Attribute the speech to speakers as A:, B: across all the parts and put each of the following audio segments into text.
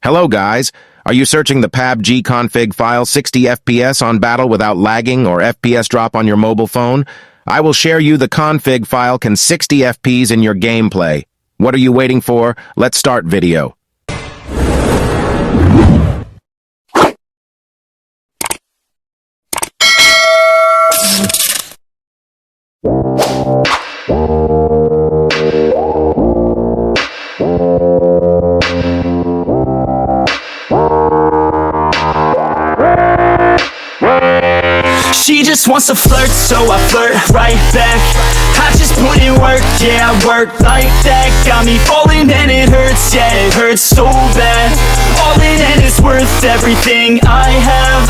A: Hello guys, are you searching the PUBG config file 60 FPS on battle without lagging or Fpsdrop on your mobile phone? I will share you the config file can 60 FPS in your gameplay. What are you waiting for? Let's start video.
B: She just wants to flirt, so I flirt right back. I just put in work, yeah, I work like that. Got me falling and it hurts, yeah, it hurts so bad. All in and it's worth everything I have.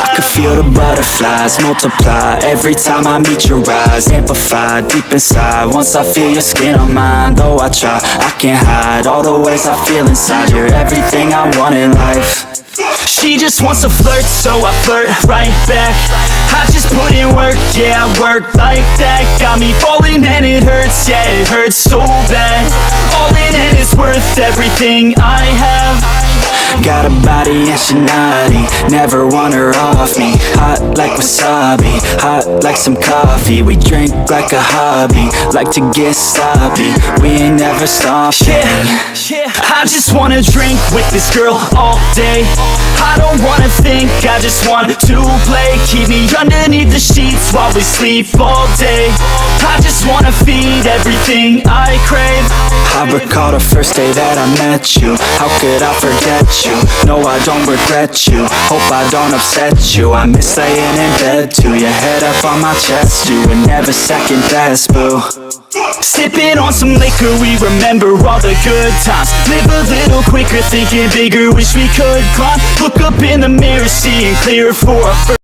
B: I can feel the butterflies multiply every time I meet your eyes. Amplify deep inside once I feel your skin on mine. Though I try, I can't hide all the ways I feel inside. You're everything I want in life. She just wants to flirt, so I flirt right back. I just put in work, yeah, I work like that. Got me falling and it hurts, yeah, it hurts so bad. All in and it's worth everything I have. Got a body and she naughty, never want her off me. Hot like wasabi, hot like some coffee. We drink like a hobby, like to get sloppy. We ain't never stopping. Yeah, I just wanna drink with this girl all day. I don't wanna think, I just want to play. Keep me underneath the sheets while we sleep all day. I just wanna feed everything I crave. I recall the first day that I met you. How could I forget you? No, I don't regret you. Hope I don't upset you. I miss laying in bed too. Your head up on my chest, you would never second best, boo. Sipping on some liquor, we remember all the good times. Live a little quicker, thinking bigger, wish we could climb. Look up in the mirror, seeing clearer for a first.